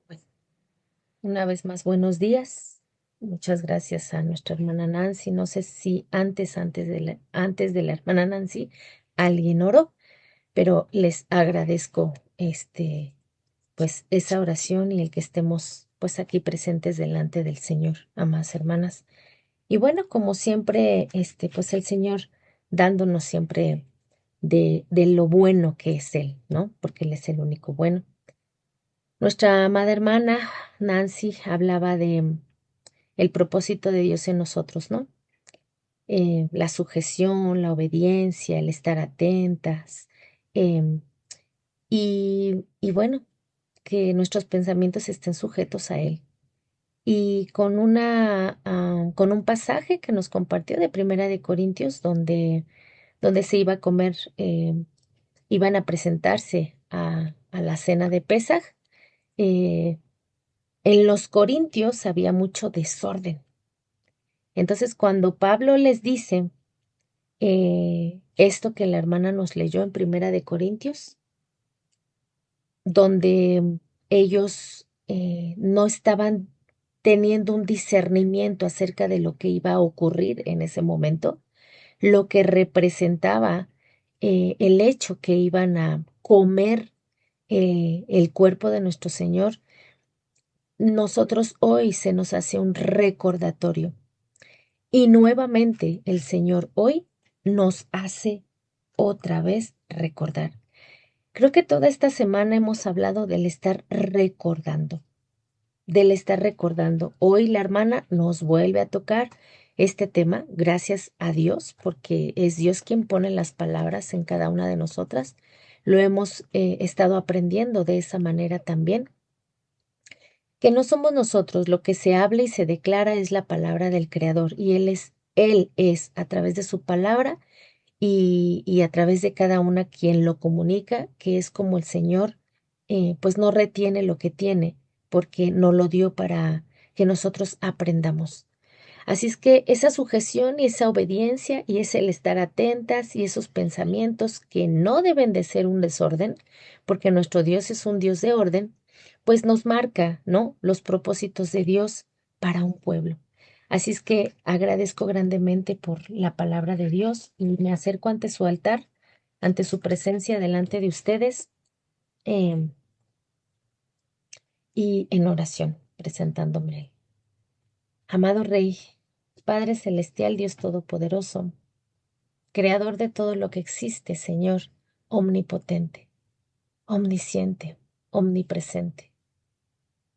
Pues, una vez más, buenos días. Muchas gracias a nuestra hermana Nancy. No sé si antes de la hermana Nancy alguien oró, pero les agradezco pues esa oración y el que estemos pues aquí presentes delante del Señor, amadas hermanas. Y bueno, como siempre, pues el Señor dándonos siempre de lo bueno que es Él, ¿no? Porque Él es el único bueno. Nuestra amada hermana Nancy hablaba de el propósito de Dios en nosotros, ¿no? La sujeción, la obediencia, el estar atentas, em, y bueno, que nuestros pensamientos estén sujetos a Él. Y con un pasaje que nos compartió de Primera de Corintios, donde se iba a comer, iban a presentarse a la cena de Pesaj. eh, En los Corintios había mucho desorden. Entonces, cuando Pablo les dice esto que la hermana nos leyó en Primera de Corintios, donde ellos no estaban teniendo un discernimiento acerca de lo que iba a ocurrir en ese momento, lo que representaba el hecho que iban a comer el cuerpo de nuestro Señor, nosotros hoy se nos hace un recordatorio. Y nuevamente el Señor hoy nos hace otra vez recordar. Creo que toda esta semana hemos hablado del estar recordando, del estar recordando. Hoy la hermana nos vuelve a tocar este tema, gracias a Dios, porque es Dios quien pone las palabras en cada una de nosotras. Lo hemos estado aprendiendo de esa manera también, que no somos nosotros, lo que se habla y se declara es la palabra del Creador y Él es a través de su palabra y a través de cada una quien lo comunica, que es como el Señor, pues no retiene lo que tiene, porque no lo dio para que nosotros aprendamos. Así es que esa sujeción y esa obediencia y es el estar atentas y esos pensamientos que no deben de ser un desorden, porque nuestro Dios es un Dios de orden, pues nos marca, ¿no? Los propósitos de Dios para un pueblo. Así es que agradezco grandemente por la palabra de Dios y me acerco ante su altar, ante su presencia delante de ustedes, em, y en oración, presentándome a Él. Amado Rey, Padre Celestial, Dios Todopoderoso, Creador de todo lo que existe, Señor, omnipotente, omnisciente, omnipresente,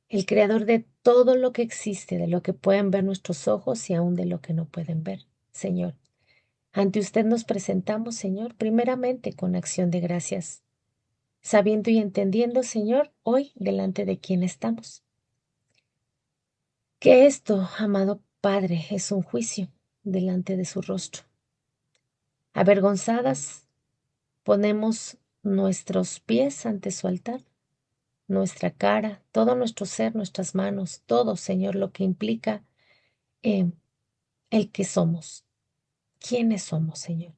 el Creador de todo lo que existe, de lo que pueden ver nuestros ojos y aún de lo que no pueden ver, Señor. Ante usted nos presentamos, Señor, primeramente con acción de gracias, sabiendo y entendiendo, Señor, hoy delante de quién estamos. Que esto, amado Padre, es un juicio delante de su rostro. Avergonzadas, ponemos nuestros pies ante su altar, nuestra cara, todo nuestro ser, nuestras manos, todo, Señor, lo que implica eh, el que somos. ¿Quiénes somos, Señor?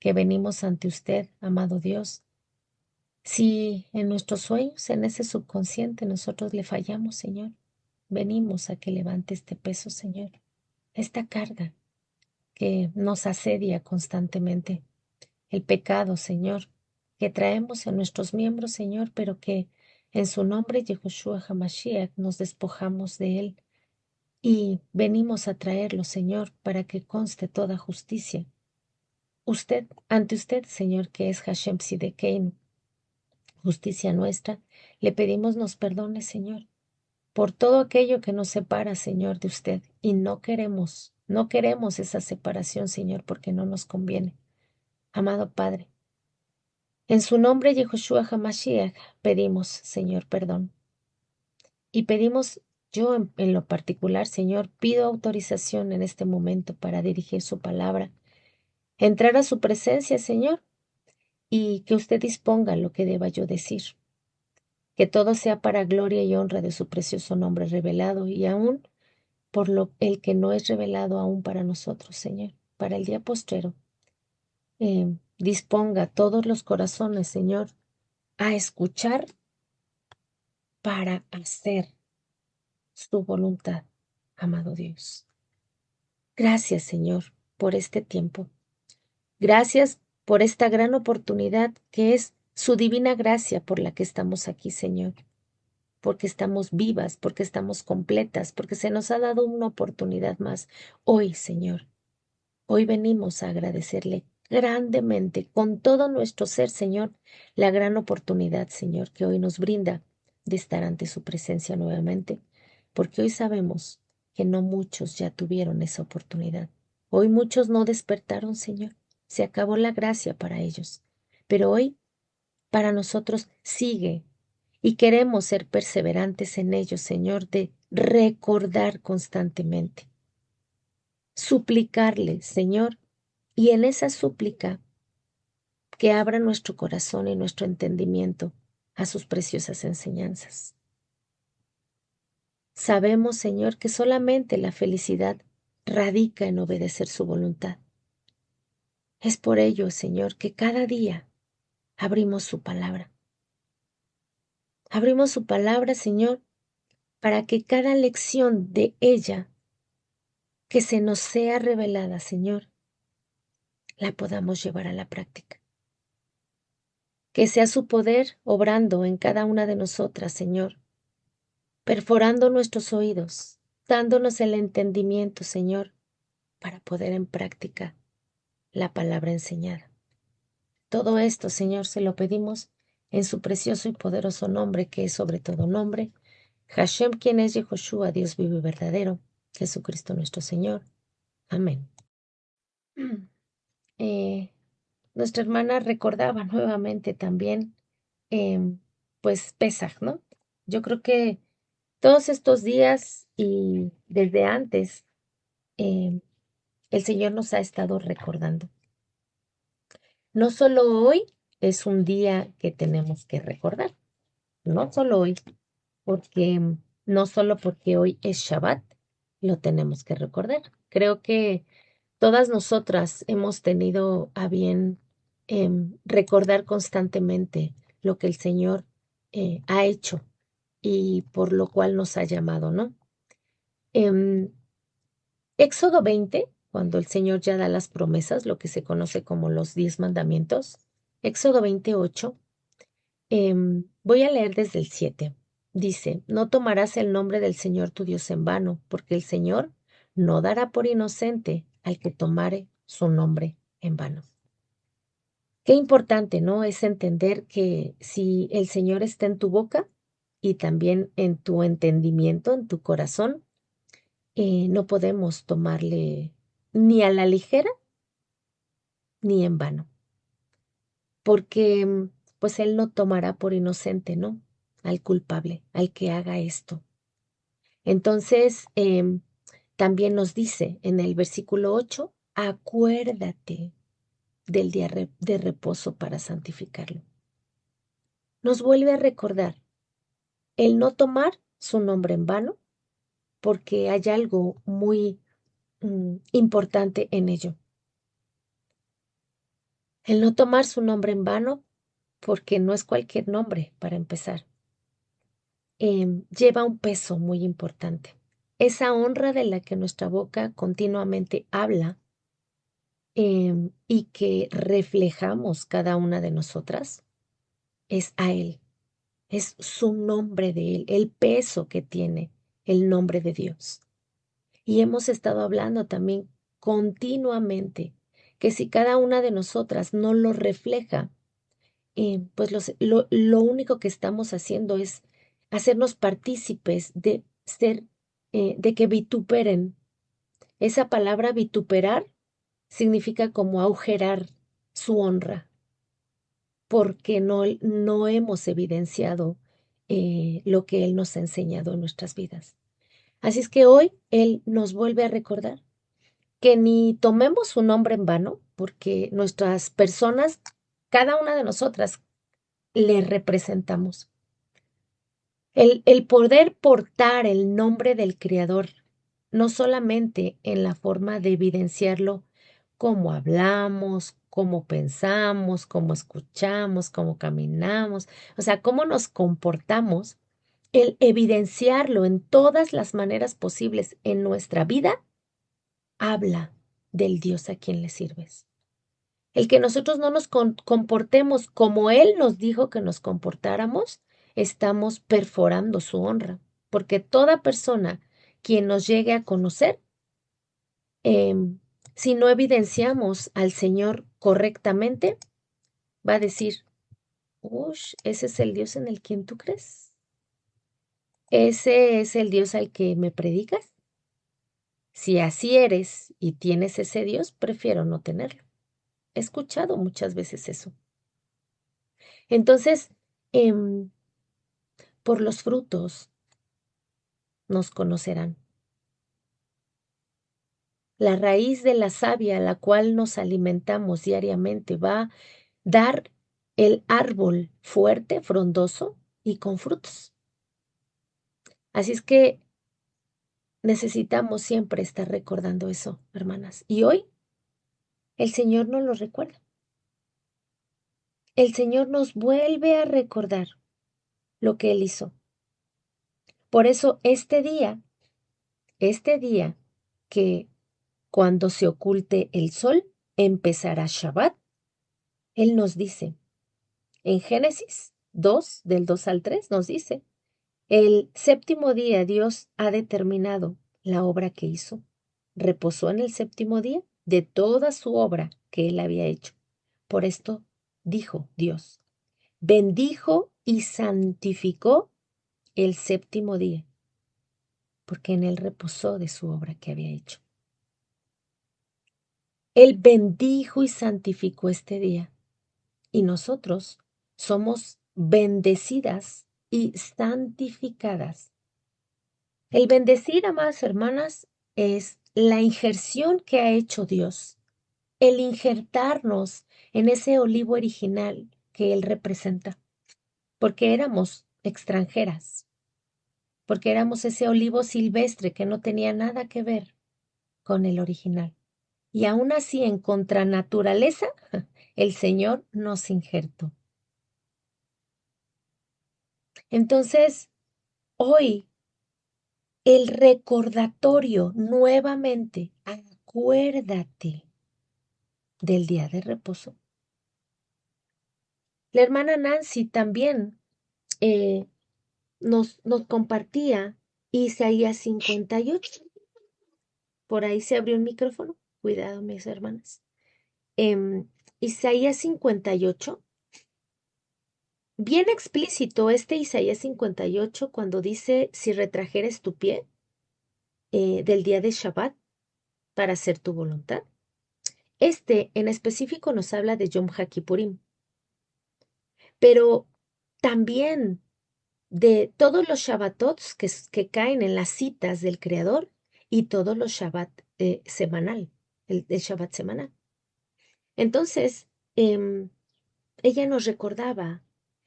Que venimos ante usted, amado Dios. Si en nuestros sueños, en ese subconsciente, nosotros le fallamos, Señor, venimos a que levante este peso, Señor, esta carga que nos asedia constantemente, el pecado, Señor, que traemos en nuestros miembros, Señor, pero que en su nombre, Yehoshua HaMashiach, nos despojamos de él y venimos a traerlo, Señor, para que conste toda justicia. Ante usted, Señor, que es Hashem Sidekeinu, justicia nuestra, le pedimos nos perdone, Señor, por todo aquello que nos separa, Señor, de usted. Y no queremos esa separación, Señor, porque no nos conviene. Amado Padre, en su nombre, Yehoshua HaMashiach, pedimos, Señor, perdón. Y pedimos, yo en lo particular, Señor, pido autorización en este momento para dirigir su palabra, entrar a su presencia, Señor, y que usted disponga lo que deba yo decir. Que todo sea para gloria y honra de su precioso nombre revelado y aún por el que no es revelado aún para nosotros, Señor, para el día postrero. Disponga todos los corazones, Señor, a escuchar para hacer su voluntad, amado Dios. Gracias, Señor, por este tiempo. Gracias por esta gran oportunidad que es su divina gracia por la que estamos aquí, Señor, porque estamos vivas, porque estamos completas, porque se nos ha dado una oportunidad más hoy, Señor. Hoy venimos a agradecerle grandemente, con todo nuestro ser, Señor, la gran oportunidad, Señor, que hoy nos brinda de estar ante su presencia nuevamente, porque hoy sabemos que no muchos ya tuvieron esa oportunidad. Hoy muchos no despertaron, Señor. Se acabó la gracia para ellos. Pero hoy, para nosotros, sigue y queremos ser perseverantes en ello, Señor, de recordar constantemente, suplicarle, Señor, y en esa súplica que abra nuestro corazón y nuestro entendimiento a sus preciosas enseñanzas. Sabemos, Señor, que solamente la felicidad radica en obedecer su voluntad. Es por ello, Señor, que cada día abrimos su palabra. Abrimos su palabra, Señor, para que cada lección de ella que se nos sea revelada, Señor, la podamos llevar a la práctica. Que sea su poder obrando en cada una de nosotras, Señor, perforando nuestros oídos, dándonos el entendimiento, Señor, para poder en práctica la palabra enseñada. Todo esto, Señor, se lo pedimos en su precioso y poderoso nombre, que es sobre todo nombre, Hashem, quien es Yehoshua, Dios vivo y verdadero, Jesucristo nuestro Señor. Amén. Eh, Nuestra hermana recordaba nuevamente también, pues, Pesaj, ¿no? Yo creo que todos estos días y desde antes, em, el Señor nos ha estado recordando. No solo hoy es un día que tenemos que recordar, no solo hoy, porque no solo porque hoy es Shabbat, lo tenemos que recordar. Creo que todas nosotras hemos tenido a bien recordar constantemente lo que el Señor ha hecho y por lo cual nos ha llamado, ¿no? Em, Éxodo 20, cuando el Señor ya da las promesas, lo que se conoce como los 10 mandamientos. Éxodo 28, voy a leer desde el 7. Dice, no tomarás el nombre del Señor tu Dios en vano, porque el Señor no dará por inocente al que tomare su nombre en vano. Qué importante, ¿no? Es entender que si el Señor está en tu boca y también en tu entendimiento, en tu corazón, no podemos tomarle ni a la ligera ni en vano, porque pues Él no tomará por inocente, ¿no? Al culpable, al que haga esto. Entonces, también nos dice en el versículo 8, acuérdate del día de reposo para santificarlo. Nos vuelve a recordar el no tomar su nombre en vano, porque hay algo muy importante en ello. El no tomar su nombre en vano, porque no es cualquier nombre para empezar, lleva un peso muy importante. Esa honra de la que nuestra boca continuamente habla y que reflejamos cada una de nosotras, es a Él, es su nombre de Él, el peso que tiene el nombre de Dios. Y hemos estado hablando también continuamente que si cada una de nosotras no lo refleja, pues lo único que estamos haciendo es hacernos partícipes de ser, de que vituperen. Esa palabra vituperar significa como agujerar su honra, porque no hemos evidenciado lo que Él nos ha enseñado en nuestras vidas. Así es que hoy Él nos vuelve a recordar que ni tomemos su nombre en vano, porque nuestras personas, cada una de nosotras, le representamos. El poder portar el nombre del Creador, no solamente en la forma de evidenciarlo, cómo hablamos, cómo pensamos, cómo escuchamos, cómo caminamos, o sea, cómo nos comportamos, el evidenciarlo en todas las maneras posibles en nuestra vida, habla del Dios a quien le sirves. El que nosotros no nos comportemos como Él nos dijo que nos comportáramos, estamos perforando su honra, porque toda persona quien nos llegue a conocer, em, si no evidenciamos al Señor correctamente, va a decir, uff, ese es el Dios en el quien tú crees. Ese es el Dios al que me predicas. Si así eres y tienes ese Dios, prefiero no tenerlo. He escuchado muchas veces eso. Entonces, em, por los frutos nos conocerán. La raíz de la savia a la cual nos alimentamos diariamente va a dar el árbol fuerte, frondoso y con frutos. Así es que necesitamos siempre estar recordando eso, hermanas. Y hoy el Señor nos lo recuerda. El Señor nos vuelve a recordar lo que Él hizo. Por eso este día que cuando se oculte el sol, empezará Shabbat. Él nos dice, en Génesis 2, del 2 al 3, nos dice, el séptimo día Dios ha determinado la obra que hizo. Reposó en el séptimo día de toda su obra que él había hecho. Por esto dijo Dios, bendijo y santificó el séptimo día, porque en él reposó de su obra que había hecho. Él bendijo y santificó este día, y nosotros somos bendecidas y santificadas. El bendecir, amadas hermanas, es la injerción que ha hecho Dios, el injertarnos en ese olivo original que Él representa, porque éramos extranjeras, porque éramos ese olivo silvestre que no tenía nada que ver con el original. Y aún así, en contranaturaleza, el Señor nos injertó. Entonces, hoy, el recordatorio nuevamente, acuérdate del día de reposo. La hermana Nancy también nos compartía Isaías 58. Por ahí se abrió un micrófono. Cuidado, mis hermanas. Isaías 58. Bien explícito este Isaías 58 cuando dice, si retrajeres tu pie del día de Shabbat para hacer tu voluntad. Este en específico nos habla de Yom HaKippurim, pero también de todos los Shabbatots que caen en las citas del Creador y todos los Shabbat semanal, el Shabbat semanal. Entonces, ella nos recordaba,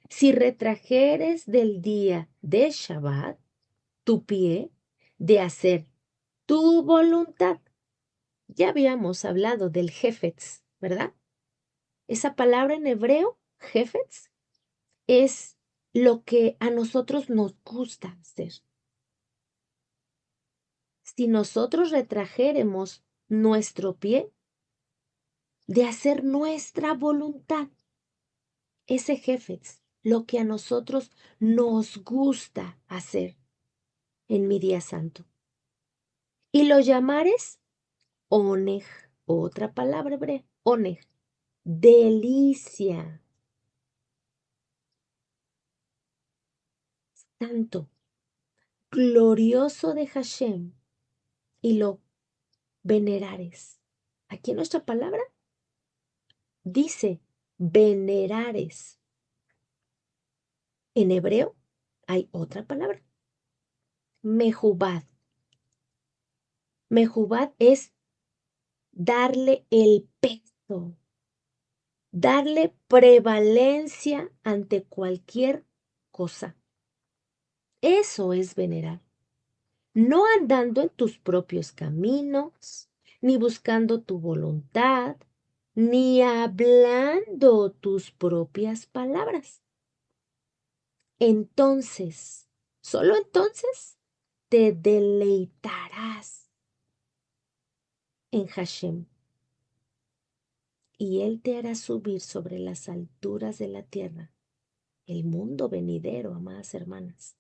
si retrajeres del día de Shabbat tu pie de hacer tu voluntad. Ya habíamos hablado del Jefetz, ¿verdad? Esa palabra en hebreo, Jefetz, es lo que a nosotros nos gusta hacer. Si nosotros retrajéremos nuestro pie de hacer nuestra voluntad, ese Jefetz, lo que a nosotros nos gusta hacer en mi día santo. Y lo llamares Oneg, otra palabra hebrea, Oneg, delicia. Santo, glorioso de Hashem, y lo venerares. Aquí nuestra palabra dice venerares. En hebreo hay otra palabra, mejubad. Mejubad es darle el peso, darle prevalencia ante cualquier cosa. Eso es venerar. No andando en tus propios caminos, ni buscando tu voluntad, ni hablando tus propias palabras. Entonces, Solo entonces te deleitarás en Hashem y Él te hará subir sobre las alturas de la tierra, el mundo venidero, amadas hermanas,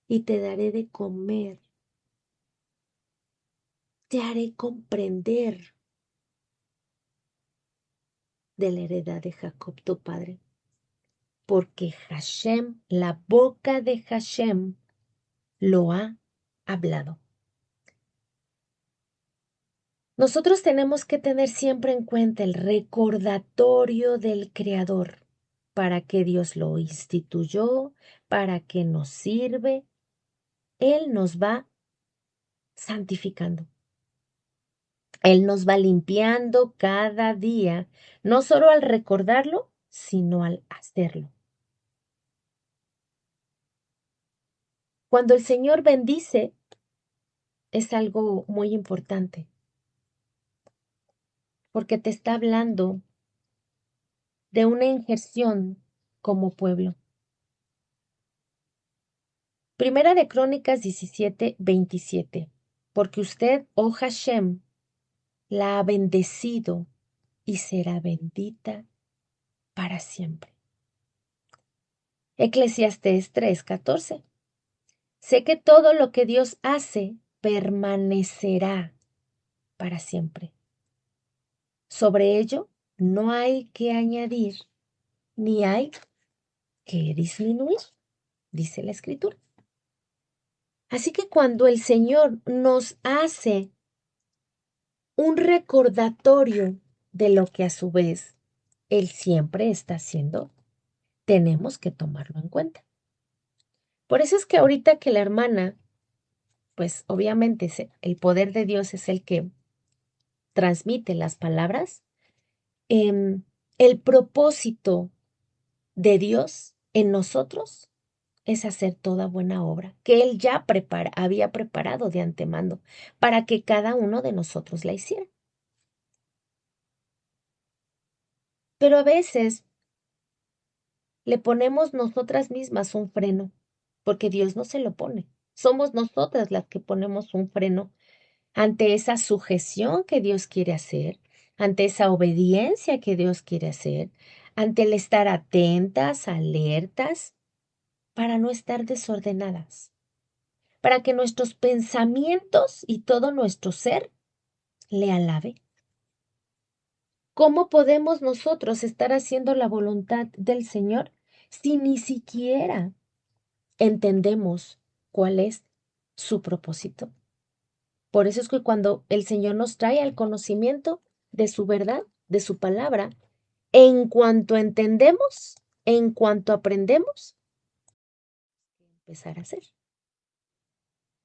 y te daré de comer, te haré comprender de la heredad de Jacob, tu padre, porque Hashem, la boca de Hashem, lo ha hablado. Nosotros tenemos que tener siempre en cuenta el recordatorio del Creador, para qué Dios lo instituyó, para qué nos sirve. Él nos va santificando. Él nos va limpiando cada día, no solo al recordarlo, sino al hacerlo. Cuando el Señor bendice, es algo muy importante, porque te está hablando de una injerción como pueblo. Primera de Crónicas 17:27. Porque usted, oh Hashem, la ha bendecido y será bendita para siempre. Eclesiastés 3:14. Sé que todo lo que Dios hace permanecerá para siempre. Sobre ello no hay que añadir ni hay que disminuir, dice la Escritura. Así que cuando el Señor nos hace un recordatorio de lo que a su vez Él siempre está haciendo, tenemos que tomarlo en cuenta. Por eso es que ahorita que la hermana, pues obviamente el poder de Dios es el que transmite las palabras, em, el propósito de Dios en nosotros es hacer toda buena obra que Él ya había preparado de antemano para que cada uno de nosotros la hiciera. Pero a veces le ponemos nosotras mismas un freno, porque Dios no se lo pone. Somos nosotras las que ponemos un freno ante esa sujeción que Dios quiere hacer, ante esa obediencia que Dios quiere hacer, ante el estar atentas, alertas, para no estar desordenadas, para que nuestros pensamientos y todo nuestro ser le alabe. ¿Cómo podemos nosotros estar haciendo la voluntad del Señor si ni siquiera entendemos cuál es su propósito? Por eso es que cuando el Señor nos trae al conocimiento de su verdad, de su palabra, en cuanto entendemos, en cuanto aprendemos, empezar a hacer.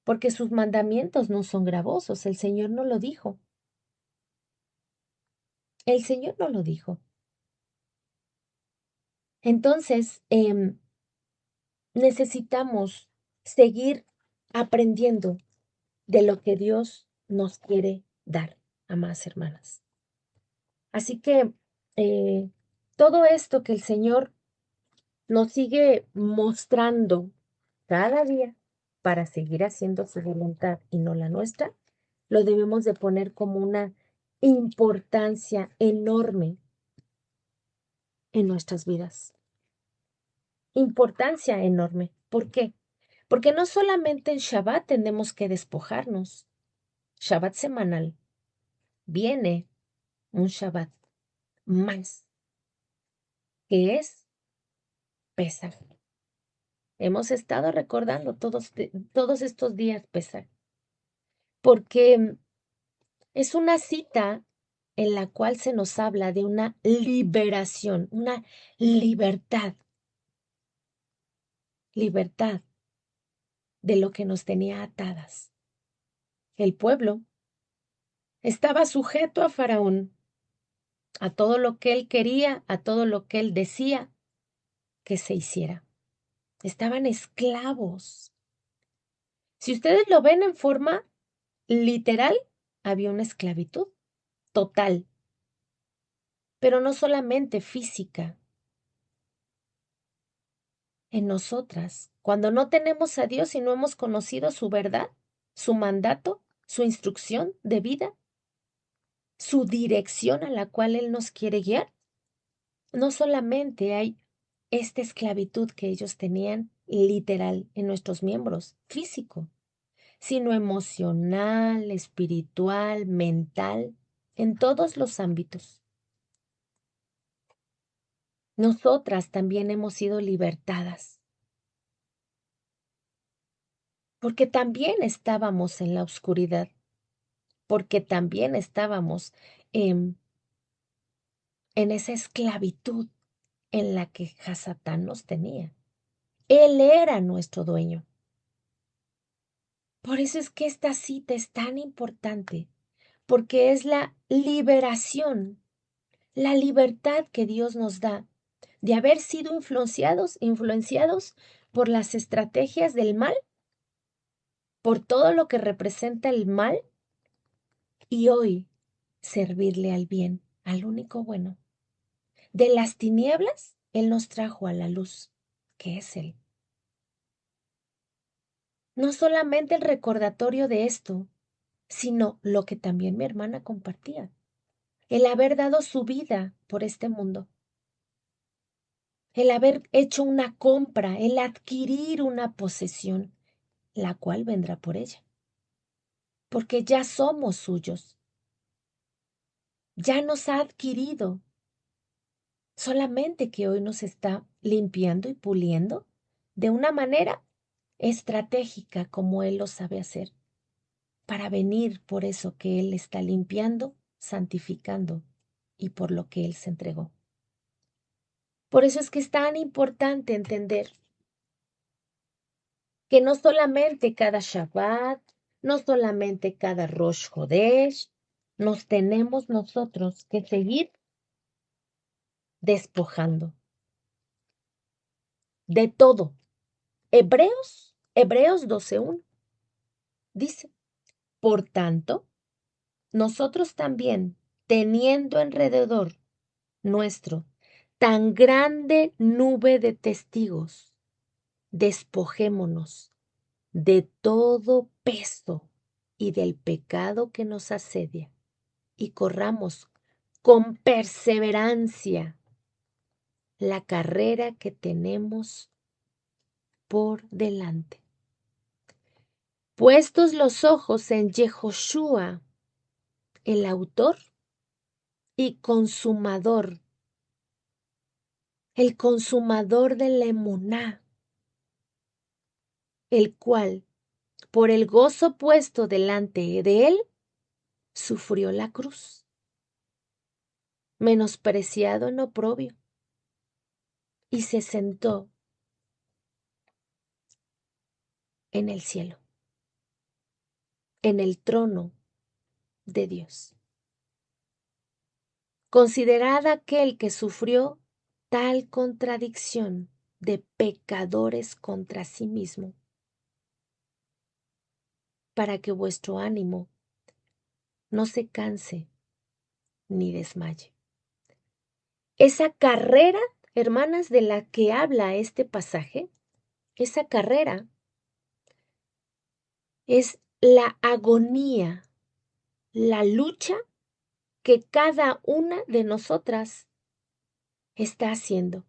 Porque sus mandamientos no son gravosos, el Señor no lo dijo. El Señor no lo dijo. Entonces, necesitamos seguir aprendiendo de lo que Dios nos quiere dar, amadas hermanas. Así que todo esto que el Señor nos sigue mostrando cada día para seguir haciendo su voluntad y no la nuestra, lo debemos de poner como una importancia enorme en nuestras vidas. Importancia enorme. ¿Por qué? Porque no solamente en Shabbat tenemos que despojarnos. Shabbat semanal. Viene un Shabbat más, que es Pesaj. Hemos estado recordando todos estos días Pesaj, porque es una cita en la cual se nos habla de una liberación, una libertad, libertad de lo que nos tenía atadas. El pueblo estaba sujeto a Faraón, a todo lo que él quería, a todo lo que él decía que se hiciera. Estaban esclavos. Si ustedes lo ven en forma literal, había una esclavitud total, pero no solamente física, en nosotras, cuando no tenemos a Dios y no hemos conocido su verdad, su mandato, su instrucción de vida, su dirección a la cual Él nos quiere guiar. No solamente hay esta esclavitud que ellos tenían literal en nuestros miembros, físico, sino emocional, espiritual, mental, en todos los ámbitos. Nosotras también hemos sido libertadas, porque también estábamos en la oscuridad, porque también estábamos en esa esclavitud en la que Hasatán nos tenía. Él era nuestro dueño. Por eso es que esta cita es tan importante, porque es la liberación, la libertad que Dios nos da de haber sido influenciados por las estrategias del mal, por todo lo que representa el mal, y hoy servirle al bien, al único bueno. De las tinieblas, Él nos trajo a la luz, que es Él. No solamente el recordatorio de esto, sino lo que también mi hermana compartía, el haber dado su vida por este mundo, el haber hecho una compra, el adquirir una posesión, la cual vendrá por ella, porque ya somos suyos, ya nos ha adquirido, solamente que hoy nos está limpiando y puliendo de una manera estratégica como Él lo sabe hacer, para venir por eso que Él está limpiando, santificando y por lo que Él se entregó. Por eso es que es tan importante entender que no solamente cada Shabbat, no solamente cada Rosh Hodesh, nos tenemos nosotros que seguir despojando de todo. Hebreos 12:1 dice, por tanto, nosotros también, teniendo alrededor nuestro tan grande nube de testigos, despojémonos de todo peso y del pecado que nos asedia, y corramos con perseverancia la carrera que tenemos por delante. Puestos los ojos en Yehoshua, el autor y consumador, el consumador de la emuná, el cual, por el gozo puesto delante de él, sufrió la cruz, menospreciado en oprobio, y se sentó en el cielo, en el trono de Dios. Considerad aquel que sufrió tal contradicción de pecadores contra sí mismo, para que vuestro ánimo no se canse ni desmaye. Esa carrera, hermanas, de la que habla este pasaje, esa carrera es la agonía, la lucha que cada una de nosotras está haciendo.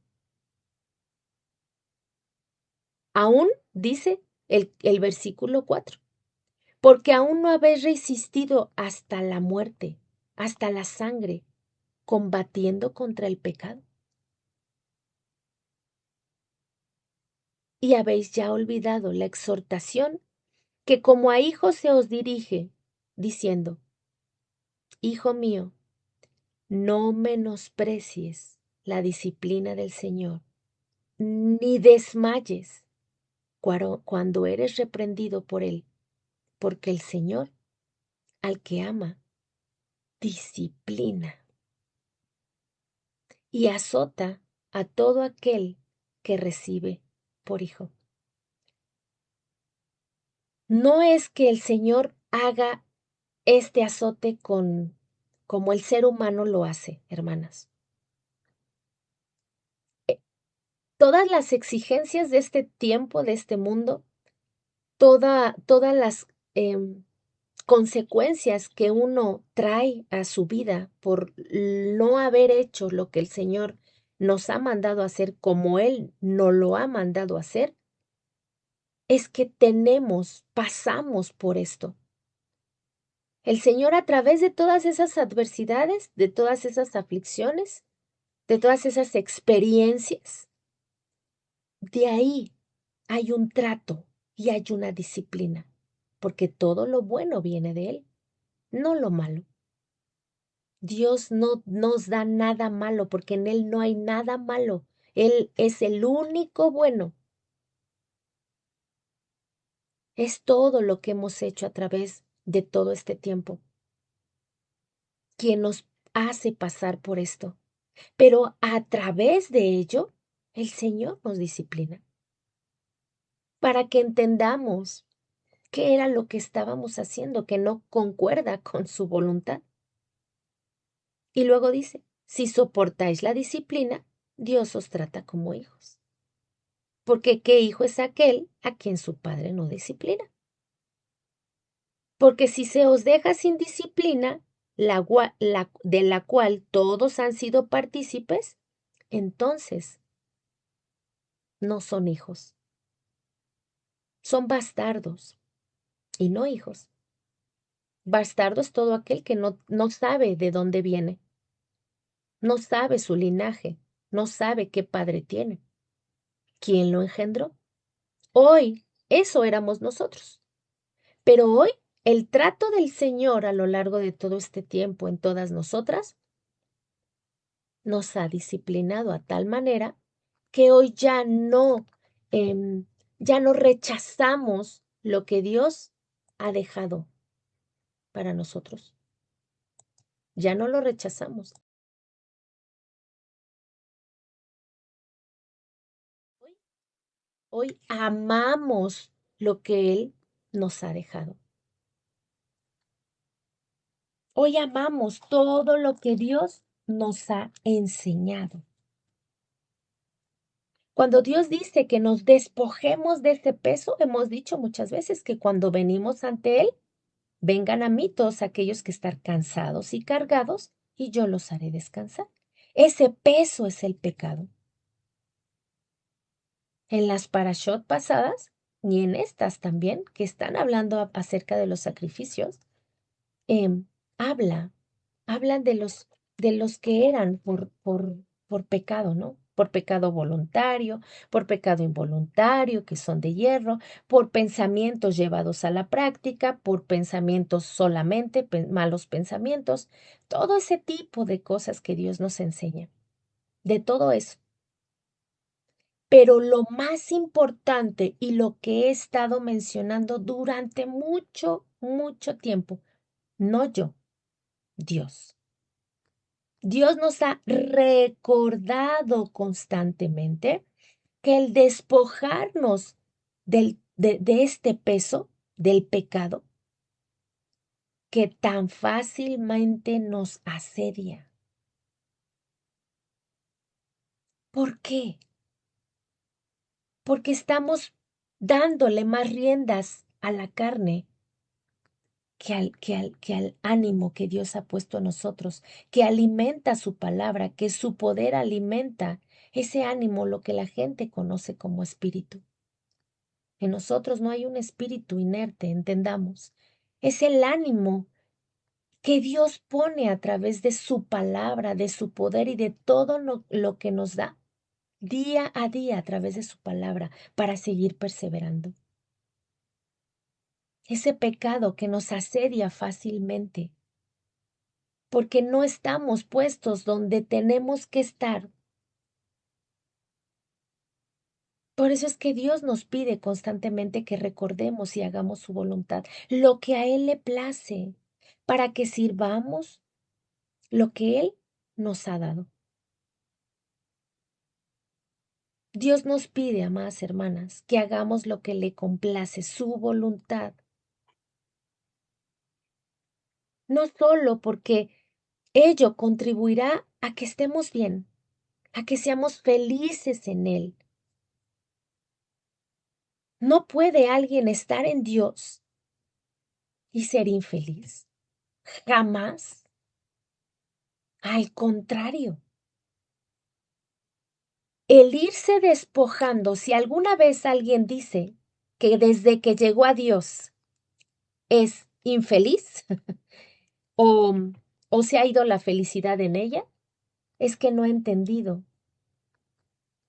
Aún dice el versículo 4, porque aún no habéis resistido hasta la muerte, hasta la sangre, combatiendo contra el pecado. Y habéis ya olvidado la exhortación que como a hijos se os dirige, diciendo, Hijo mío, no menosprecies la disciplina del Señor, ni desmayes cuando eres reprendido por Él, porque el Señor, al que ama, disciplina y azota a todo aquel que recibe por hijo. No es que el Señor haga este azote como el ser humano lo hace, hermanas. Todas las exigencias de este tiempo, de este mundo, todas las consecuencias que uno trae a su vida por no haber hecho lo que el Señor nos ha mandado a hacer como Él nos lo ha mandado a hacer, es que pasamos por esto. El Señor a través de todas esas adversidades, de todas esas aflicciones, de todas esas experiencias, de ahí hay un trato y hay una disciplina, porque todo lo bueno viene de Él, no lo malo. Dios no nos da nada malo, porque en Él no hay nada malo. Él es el único bueno. Es todo lo que hemos hecho a través de todo este tiempo, quien nos hace pasar por esto. Pero a través de ello, el Señor nos disciplina para que entendamos qué era lo que estábamos haciendo, que no concuerda con su voluntad. Y luego dice, si soportáis la disciplina, Dios os trata como hijos. Porque ¿qué hijo es aquel a quien su padre no disciplina? Porque si se os deja sin disciplina, de la cual todos han sido partícipes, entonces no son hijos, son bastardos y no hijos. Bastardo es todo aquel que no sabe de dónde viene, no sabe su linaje, no sabe qué padre tiene, quién lo engendró. Hoy, eso éramos nosotros. Pero hoy, el trato del Señor a lo largo de todo este tiempo en todas nosotras nos ha disciplinado a tal manera que hoy ya no rechazamos lo que Dios ha dejado para nosotros. Ya no lo rechazamos. Hoy, hoy amamos lo que Él nos ha dejado. Hoy amamos todo lo que Dios nos ha enseñado. Cuando Dios dice que nos despojemos de ese peso, hemos dicho muchas veces que cuando venimos ante Él, vengan a mí todos aquellos que están cansados y cargados, y yo los haré descansar. Ese peso es el pecado. En las parashot pasadas, y en estas también, que están hablando acerca de los sacrificios, em, habla, hablan de los que eran por pecado, ¿no? Por pecado voluntario, por pecado involuntario, que son de hierro, por pensamientos llevados a la práctica, por pensamientos solamente, malos pensamientos, todo ese tipo de cosas que Dios nos enseña, de todo eso. Pero lo más importante y lo que he estado mencionando durante mucho, mucho tiempo, no yo, Dios. Dios nos ha recordado constantemente que el despojarnos de este peso del pecado que tan fácilmente nos asedia. ¿Por qué? Porque estamos dándole más riendas a la carne que al ánimo que Dios ha puesto en nosotros, que alimenta su palabra, que su poder alimenta ese ánimo, lo que la gente conoce como espíritu. En nosotros no hay un espíritu inerte, entendamos. Es el ánimo que Dios pone a través de su palabra, de su poder y de todo lo que nos da día a día a través de su palabra para seguir perseverando. Ese pecado que nos asedia fácilmente, porque no estamos puestos donde tenemos que estar. Por eso es que Dios nos pide constantemente que recordemos y hagamos su voluntad, lo que a Él le place, para que sirvamos lo que Él nos ha dado. Dios nos pide, amadas hermanas, que hagamos lo que le complace, su voluntad. No solo porque ello contribuirá a que estemos bien, a que seamos felices en Él. No puede alguien estar en Dios y ser infeliz. Jamás. Al contrario, el irse despojando, si alguna vez alguien dice que desde que llegó a Dios es infeliz o, o se ha ido la felicidad en ella, es que no ha entendido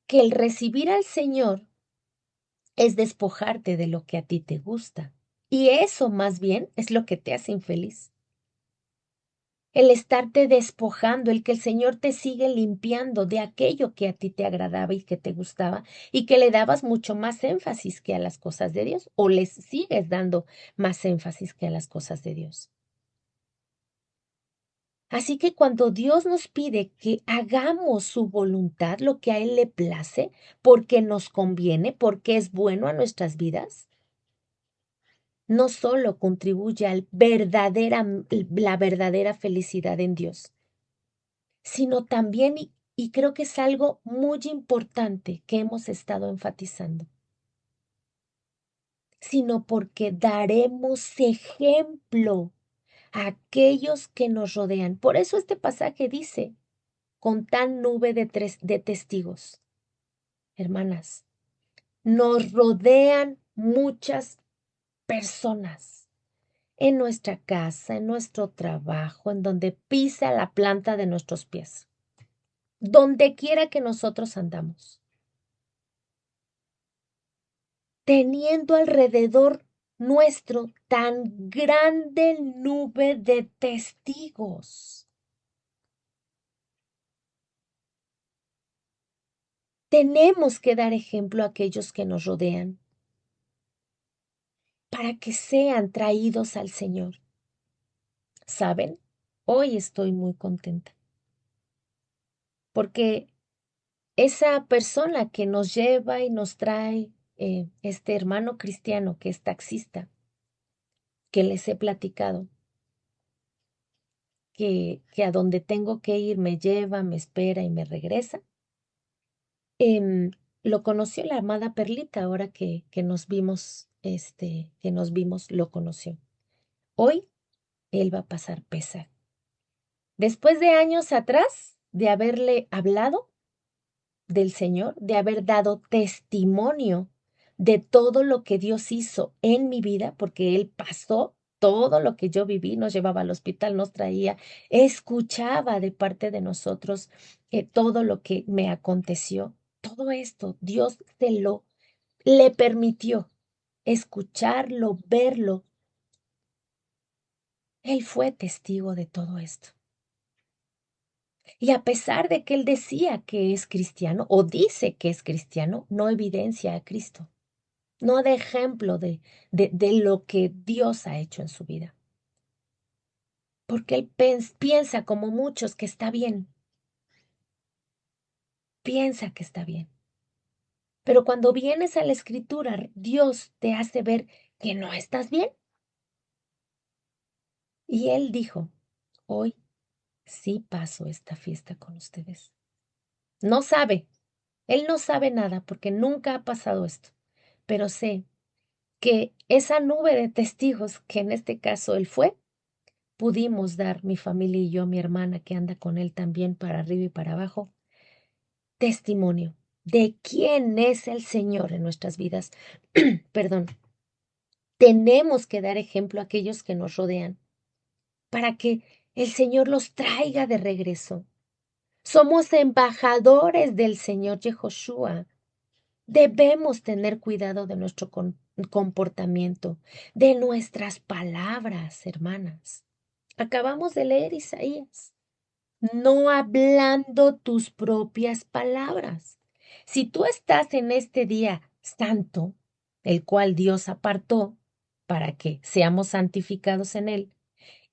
que el recibir al Señor es despojarte de lo que a ti te gusta. Y eso más bien es lo que te hace infeliz. El estarte despojando, el que el Señor te sigue limpiando de aquello que a ti te agradaba y que te gustaba y que le dabas mucho más énfasis que a las cosas de Dios o les sigues dando más énfasis que a las cosas de Dios. Así que cuando Dios nos pide que hagamos su voluntad, lo que a Él le place, porque nos conviene, porque es bueno a nuestras vidas, no solo contribuye a la verdadera felicidad en Dios, sino también, y creo que es algo muy importante que hemos estado enfatizando, sino porque daremos ejemplo a aquellos que nos rodean. Por eso este pasaje dice, con tan nube de testigos, hermanas, nos rodean muchas personas en nuestra casa, en nuestro trabajo, en donde pisa la planta de nuestros pies, donde quiera que nosotros andamos, teniendo alrededor nuestro tan grande nube de testigos. Tenemos que dar ejemplo a aquellos que nos rodean para que sean traídos al Señor. ¿Saben? Hoy estoy muy contenta porque esa persona que nos lleva y nos trae, este hermano cristiano que es taxista, que les he platicado, que a donde tengo que ir me lleva, me espera y me regresa, em, lo conoció la amada Perlita ahora que nos vimos, lo conoció. Hoy él va a pasar pesa. Después de años atrás de haberle hablado del Señor, de haber dado testimonio de todo lo que Dios hizo en mi vida, porque Él pasó todo lo que yo viví, nos llevaba al hospital, nos traía, escuchaba de parte de nosotros todo lo que me aconteció. Todo esto Dios le permitió escucharlo, verlo. Él fue testigo de todo esto. Y a pesar de que él decía que es cristiano o dice que es cristiano, no evidencia a Cristo, no da ejemplo de lo que Dios ha hecho en su vida. Porque él piensa como muchos que está bien, piensa que está bien. Pero cuando vienes a la escritura, Dios te hace ver que no estás bien. Y él dijo, hoy sí paso esta fiesta con ustedes. No sabe, él no sabe nada porque nunca ha pasado esto, pero sé que esa nube de testigos, que en este caso él fue, pudimos dar mi familia y yo, mi hermana que anda con él también para arriba y para abajo, testimonio de quién es el Señor en nuestras vidas. Perdón, tenemos que dar ejemplo a aquellos que nos rodean para que el Señor los traiga de regreso. Somos embajadores del Señor Yehoshua. Debemos tener cuidado de nuestro comportamiento, de nuestras palabras, hermanas. Acabamos de leer Isaías, no hablando tus propias palabras. Si tú estás en este día santo, el cual Dios apartó para que seamos santificados en él,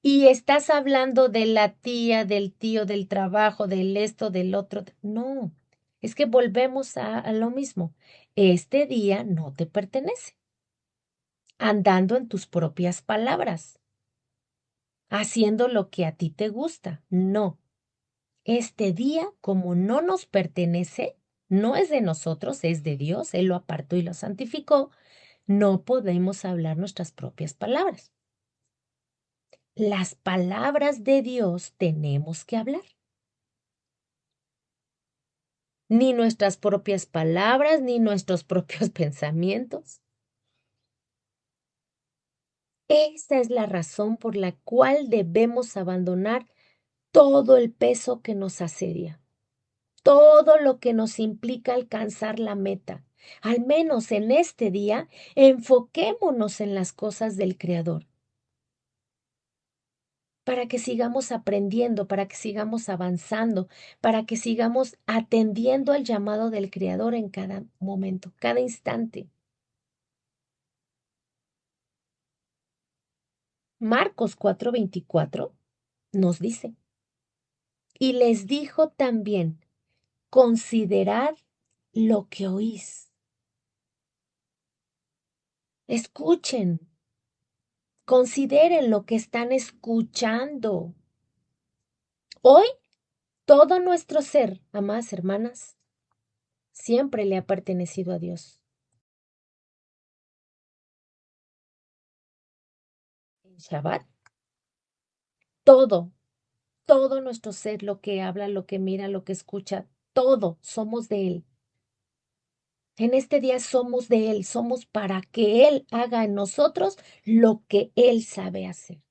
y estás hablando de la tía, del tío, del trabajo, del esto, del otro. No, es que volvemos a lo mismo. Este día no te pertenece. Andando en tus propias palabras, haciendo lo que a ti te gusta. No. Este día, como no nos pertenece, no es de nosotros, es de Dios, Él lo apartó y lo santificó, no podemos hablar nuestras propias palabras. Las palabras de Dios tenemos que hablar. Ni nuestras propias palabras, ni nuestros propios pensamientos. Esa es la razón por la cual debemos abandonar todo el peso que nos asedia, todo lo que nos implica alcanzar la meta. Al menos en este día, enfoquémonos en las cosas del Creador, para que sigamos aprendiendo, para que sigamos avanzando, para que sigamos atendiendo al llamado del Creador en cada momento, cada instante. Marcos 4:24 nos dice, y les dijo también, considerad lo que oís. Escuchen, consideren lo que están escuchando. Hoy, todo nuestro ser, amadas hermanas, siempre le ha pertenecido a Dios. En Shabbat, todo, todo nuestro ser, lo que habla, lo que mira, lo que escucha, todo somos de Él. En este día somos de Él, somos para que Él haga en nosotros lo que Él sabe hacer.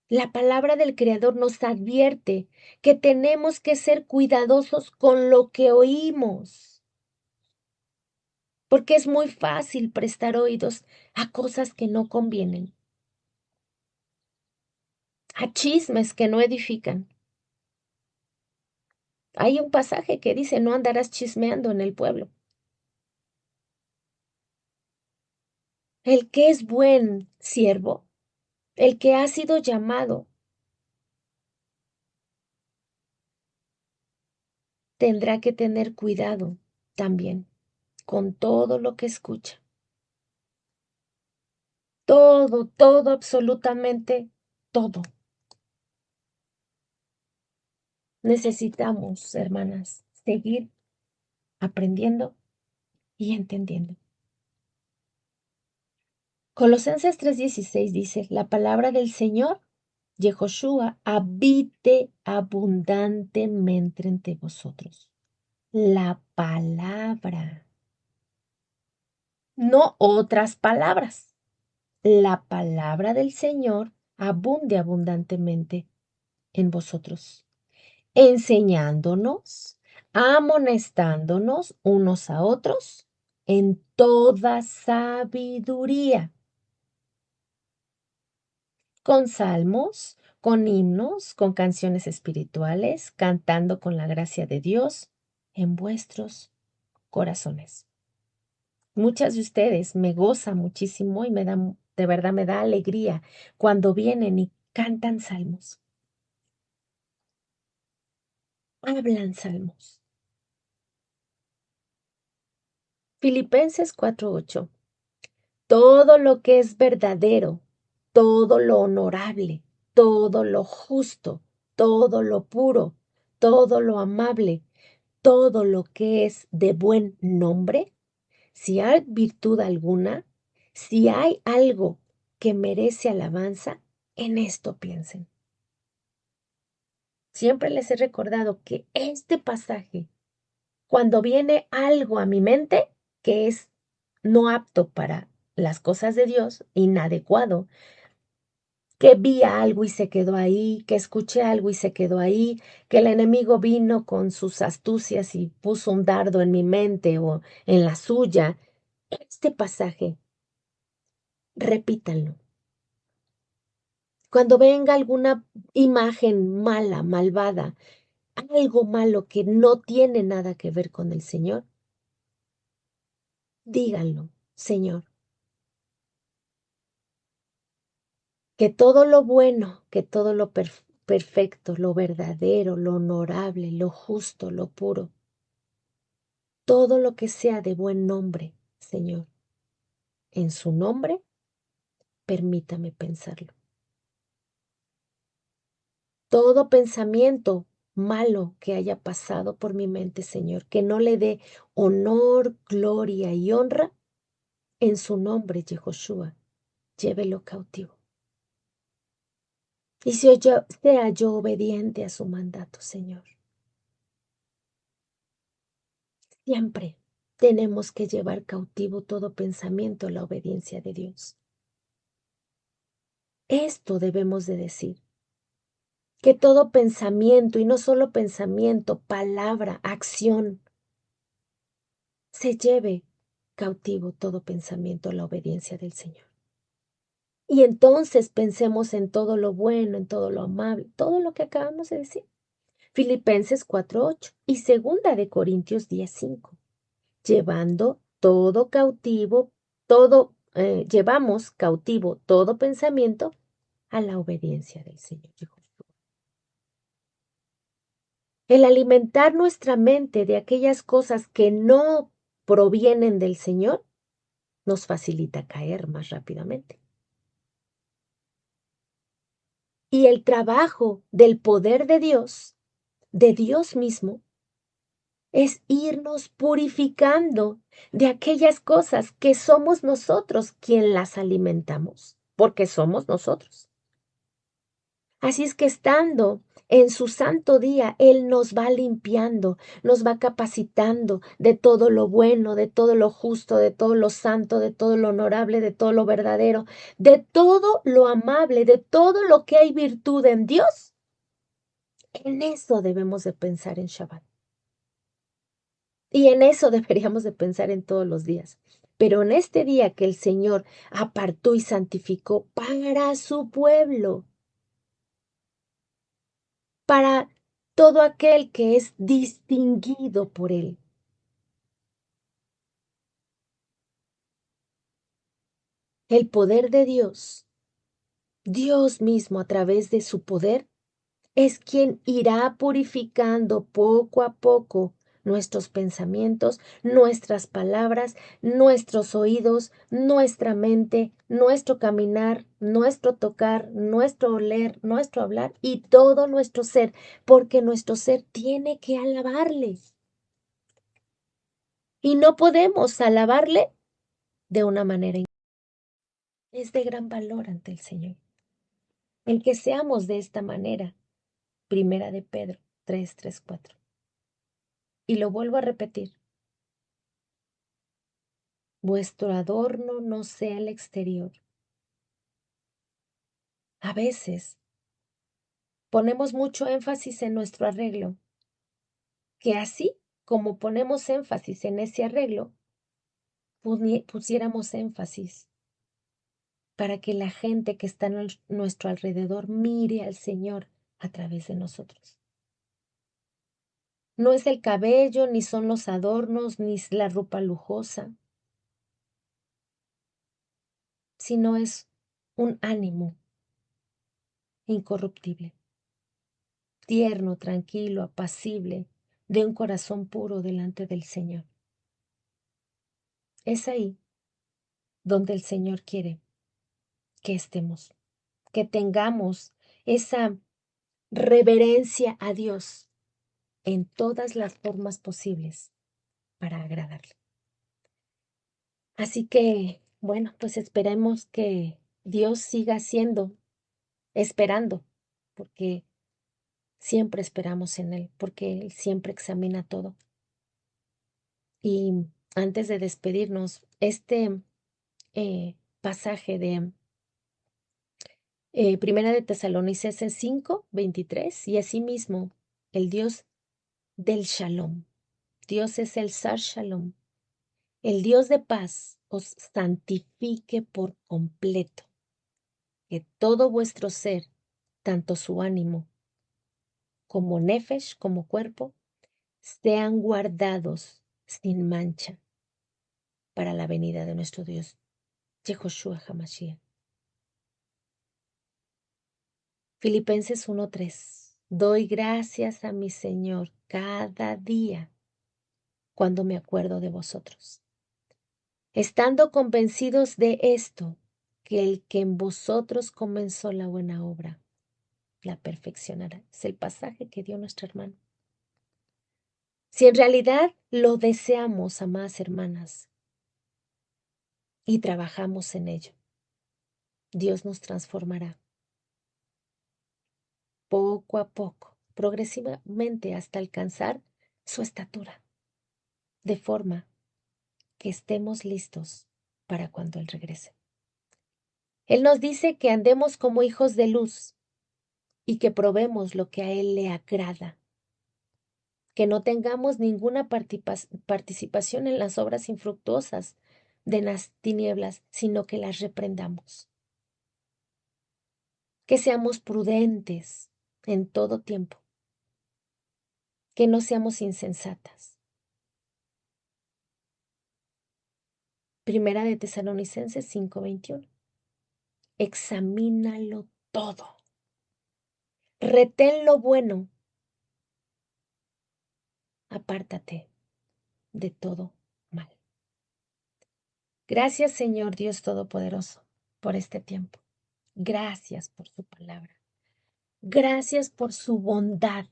La palabra del Creador nos advierte que tenemos que ser cuidadosos con lo que oímos, porque es muy fácil prestar oídos a cosas que no convienen, a chismes que no edifican. Hay un pasaje que dice, no andarás chismeando en el pueblo. El que es buen siervo, el que ha sido llamado, tendrá que tener cuidado también con todo lo que escucha. Todo, todo, absolutamente todo. Necesitamos, hermanas, seguir aprendiendo y entendiendo. Colosenses 3:16 dice, la palabra del Señor, Yehoshua, habite abundantemente entre vosotros. La palabra, no otras palabras. La palabra del Señor abunde abundantemente en vosotros, enseñándonos, amonestándonos unos a otros en toda sabiduría, con salmos, con himnos, con canciones espirituales, cantando con la gracia de Dios en vuestros corazones. Muchas de ustedes me goza muchísimo y me da, de verdad me da alegría cuando vienen y cantan salmos, hablan salmos. Filipenses 4:8. Todo lo que es verdadero, todo lo honorable, todo lo justo, todo lo puro, todo lo amable, todo lo que es de buen nombre, si hay virtud alguna, si hay algo que merece alabanza, en esto piensen. Siempre les he recordado que este pasaje, cuando viene algo a mi mente que es no apto para las cosas de Dios, inadecuado, que vi algo y se quedó ahí, que escuché algo y se quedó ahí, que el enemigo vino con sus astucias y puso un dardo en mi mente o en la suya. Este pasaje, repítanlo. Cuando venga alguna imagen mala, malvada, algo malo que no tiene nada que ver con el Señor, díganlo, Señor, que todo lo bueno, que todo lo perfecto, lo verdadero, lo honorable, lo justo, lo puro, todo lo que sea de buen nombre, Señor, en su nombre, permítame pensarlo. Todo pensamiento malo que haya pasado por mi mente, Señor, que no le dé honor, gloria y honra, en su nombre, Yehoshua, llévelo cautivo. Y sea yo obediente a su mandato, Señor. Siempre tenemos que llevar cautivo todo pensamiento a la obediencia de Dios. Esto debemos de decir, que todo pensamiento, y no solo pensamiento, palabra, acción, se lleve cautivo todo pensamiento a la obediencia del Señor. Y entonces pensemos en todo lo bueno, en todo lo amable, todo lo que acabamos de decir. Filipenses 4:8 y segunda de Corintios 10:5. Llevando todo cautivo, llevamos cautivo todo pensamiento a la obediencia del Señor. El alimentar nuestra mente de aquellas cosas que no provienen del Señor nos facilita caer más rápidamente. Y el trabajo del poder de Dios mismo, es irnos purificando de aquellas cosas que somos nosotros quien las alimentamos, porque somos nosotros. Así es que estando en su santo día, Él nos va limpiando, nos va capacitando de todo lo bueno, de todo lo justo, de todo lo santo, de todo lo honorable, de todo lo verdadero, de todo lo amable, de todo lo que hay virtud en Dios. En eso debemos de pensar en Shabbat. Y en eso deberíamos de pensar en todos los días. Pero en este día que el Señor apartó y santificó para su pueblo, para todo aquel que es distinguido por Él. El poder de Dios, Dios mismo a través de su poder, es quien irá purificando poco a poco nuestros pensamientos, nuestras palabras, nuestros oídos, nuestra mente, nuestro caminar, nuestro tocar, nuestro oler, nuestro hablar y todo nuestro ser, porque nuestro ser tiene que alabarle. Y no podemos alabarle de una manera. Es de gran valor ante el Señor. El que seamos de esta manera. Primera de Pedro 3:4. Y lo vuelvo a repetir. Vuestro adorno no sea el exterior. A veces ponemos mucho énfasis en nuestro arreglo, que así como ponemos énfasis en ese arreglo, pusiéramos énfasis para que la gente que está a nuestro alrededor mire al Señor a través de nosotros. No es el cabello, ni son los adornos, ni es la ropa lujosa, sino es un ánimo incorruptible, tierno, tranquilo, apacible, de un corazón puro delante del Señor. Es ahí donde el Señor quiere que estemos, que tengamos esa reverencia a Dios en todas las formas posibles para agradarle. Así que, bueno, pues esperemos que Dios siga esperando, porque siempre esperamos en Él, porque Él siempre examina todo. Y antes de despedirnos, este pasaje de Primera de Tesalonicenses 5:23, y asimismo el Dios del Shalom. Dios es el Sar Shalom. El Dios de paz os santifique por completo, que todo vuestro ser, tanto su ánimo como nefesh, como cuerpo, sean guardados sin mancha para la venida de nuestro Dios, Yehoshua HaMashiach. Filipenses 1:3. Doy gracias a mi Señor cada día cuando me acuerdo de vosotros, estando convencidos de esto, que el que en vosotros comenzó la buena obra, la perfeccionará. Es el pasaje que dio nuestra hermana. Si en realidad lo deseamos, amadas hermanas, y trabajamos en ello, Dios nos transformará poco a poco, progresivamente hasta alcanzar su estatura, de forma que estemos listos para cuando Él regrese. Él nos dice que andemos como hijos de luz y que probemos lo que a Él le agrada, que no tengamos ninguna participación en las obras infructuosas de las tinieblas, sino que las reprendamos, que seamos prudentes en todo tiempo, que no seamos insensatas. Primera de Tesalonicenses 5:21. Examínalo todo. Retén lo bueno. Apártate de todo mal. Gracias, Señor Dios Todopoderoso, por este tiempo. Gracias por su palabra. Gracias por su bondad.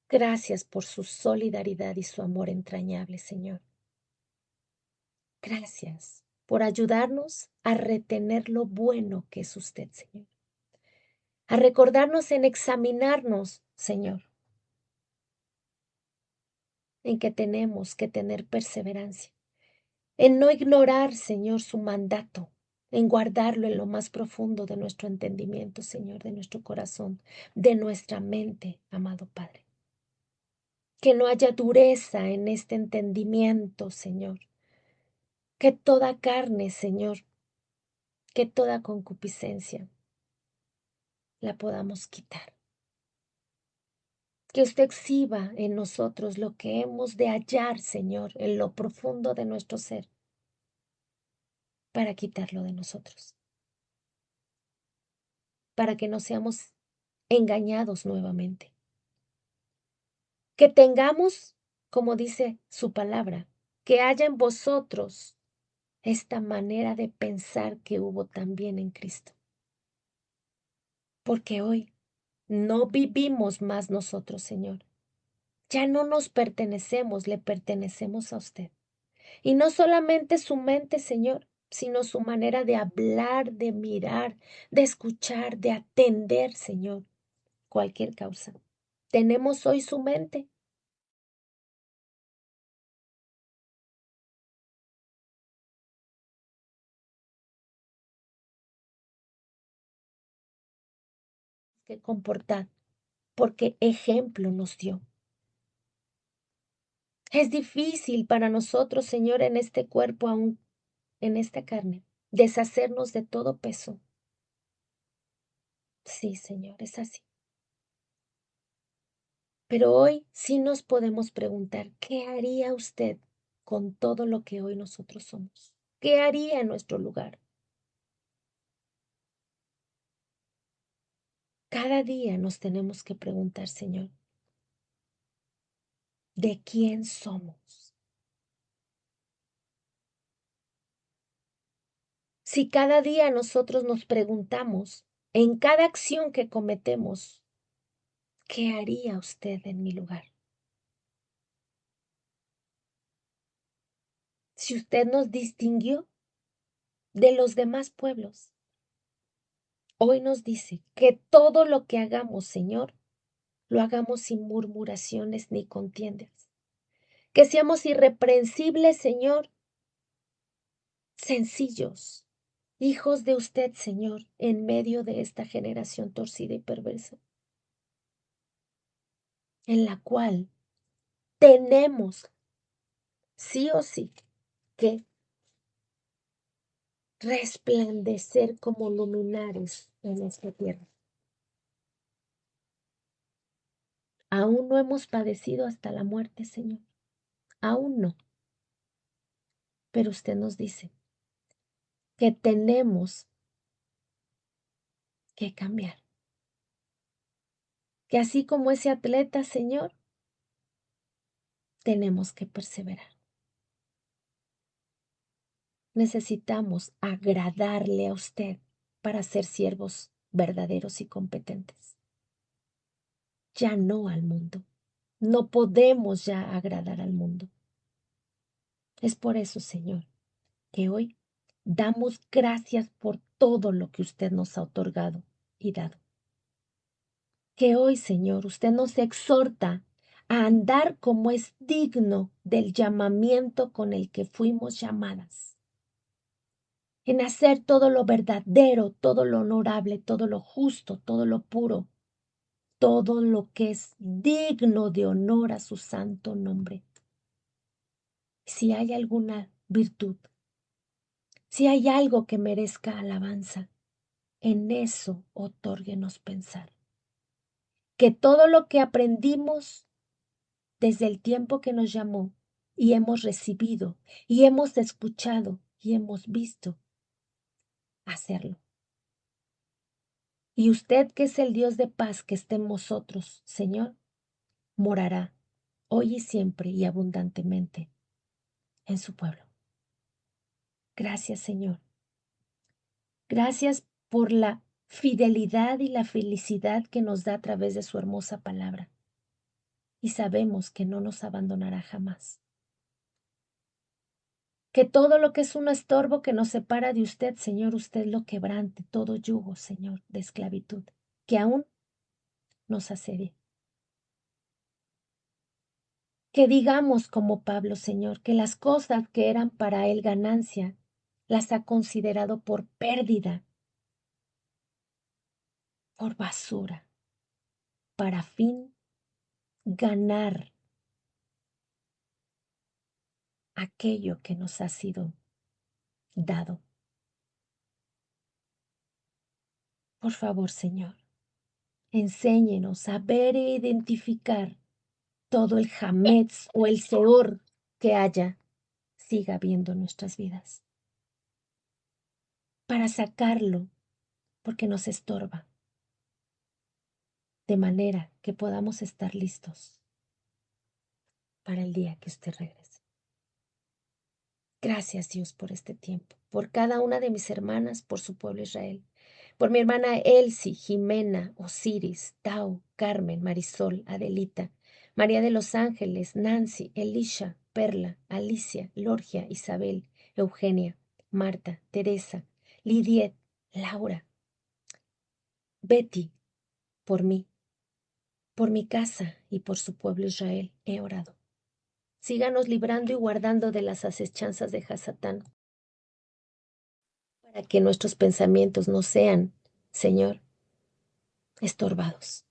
Gracias por su solidaridad y su amor entrañable, Señor. Gracias por ayudarnos a retener lo bueno que es usted, Señor. A recordarnos en examinarnos, Señor, en que tenemos que tener perseverancia, en no ignorar, Señor, su mandato, en guardarlo en lo más profundo de nuestro entendimiento, Señor, de nuestro corazón, de nuestra mente, amado Padre. Que no haya dureza en este entendimiento, Señor. Que toda carne, Señor, que toda concupiscencia la podamos quitar. Que usted exhiba en nosotros lo que hemos de hallar, Señor, en lo profundo de nuestro ser, para quitarlo de nosotros, para que no seamos engañados nuevamente. Que tengamos, como dice su palabra, que haya en vosotros esta manera de pensar que hubo también en Cristo. Porque hoy no vivimos más nosotros, Señor. Ya no nos pertenecemos, le pertenecemos a usted. Y no solamente su mente, Señor, sino su manera de hablar, de mirar, de escuchar, de atender, Señor, cualquier causa. Tenemos hoy su mente. Que comportar, porque ejemplo nos dio. Es difícil para nosotros, Señor, en este cuerpo, aún en esta carne, deshacernos de todo peso. Sí, Señor, es así. Pero hoy sí nos podemos preguntar, ¿qué haría usted con todo lo que hoy nosotros somos? ¿Qué haría en nuestro lugar? Cada día nos tenemos que preguntar, Señor, ¿de quién somos? Si cada día nosotros nos preguntamos, en cada acción que cometemos, ¿qué haría usted en mi lugar? Si usted nos distinguió de los demás pueblos, hoy nos dice que todo lo que hagamos, Señor, lo hagamos sin murmuraciones ni contiendas. Que seamos irreprensibles, Señor, sencillos, hijos de usted, Señor, en medio de esta generación torcida y perversa, en la cual tenemos, sí o sí, que resplandecer como luminares en esta tierra. Aún no hemos padecido hasta la muerte, Señor. Aún no. Pero usted nos dice que tenemos que cambiar. Que así como ese atleta, Señor, tenemos que perseverar. necesitamos agradarle a usted para ser siervos verdaderos y competentes. Ya no al mundo. No podemos ya agradar al mundo. Es por eso, Señor, que hoy damos gracias por todo lo que usted nos ha otorgado y dado. Que hoy, Señor, usted nos exhorta a andar como es digno del llamamiento con el que fuimos llamadas, en hacer todo lo verdadero, todo lo honorable, todo lo justo, todo lo puro, todo lo que es digno de honor a su santo nombre. Si hay alguna virtud, si hay algo que merezca alabanza, en eso otórguenos pensar. Que todo lo que aprendimos desde el tiempo que nos llamó y hemos recibido y hemos escuchado y hemos visto, hacerlo. Y usted, que es el Dios de paz que esté en nosotros, Señor, morará hoy y siempre y abundantemente en su pueblo. Gracias, Señor. Gracias por la fidelidad y la felicidad que nos da a través de su hermosa palabra. Y sabemos que no nos abandonará jamás. Que todo lo que es un estorbo que nos separa de usted, Señor, usted lo quebrante, todo yugo, Señor, de esclavitud, que aún nos asedia. Que digamos como Pablo, Señor, que las cosas que eran para él ganancia, las ha considerado por pérdida, por basura, para fin ganar aquello que nos ha sido dado. Por favor, Señor, enséñenos a ver e identificar todo el hametz o el seor que haya, siga habiendo en nuestras vidas, para sacarlo, porque nos estorba, de manera que podamos estar listos para el día que usted regrese. Gracias, Dios, por este tiempo, por cada una de mis hermanas, por su pueblo Israel, por mi hermana Elsie, Jimena, Osiris, Tau, Carmen, Marisol, Adelita, María de los Ángeles, Nancy, Elisha, Perla, Alicia, Lorgia, Isabel, Eugenia, Marta, Teresa, Lidiet, Laura, Betty, por mí, por mi casa y por su pueblo Israel he orado. Síganos librando y guardando de las asechanzas de Hasatán, para que nuestros pensamientos no sean, Señor, estorbados,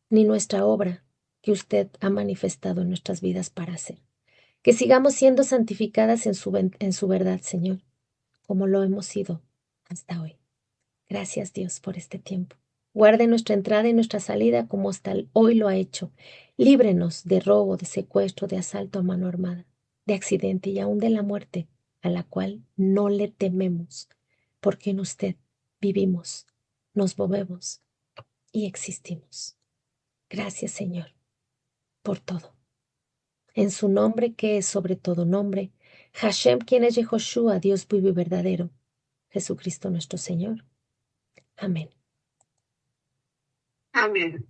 ni nuestra obra que usted ha manifestado en nuestras vidas para hacer. Que sigamos siendo santificadas en su verdad, Señor, como lo hemos sido hasta hoy. Gracias, Dios, por este tiempo. Guarde nuestra entrada y nuestra salida como hasta hoy lo ha hecho. Líbrenos de robo, de secuestro, de asalto a mano armada, de accidente y aún de la muerte, a la cual no le tememos, porque en usted vivimos, nos movemos y existimos. Gracias, Señor, por todo. En su nombre, que es sobre todo nombre, Hashem, quien es Yehoshua, Dios vivo y verdadero, Jesucristo nuestro Señor. Amén. Amén.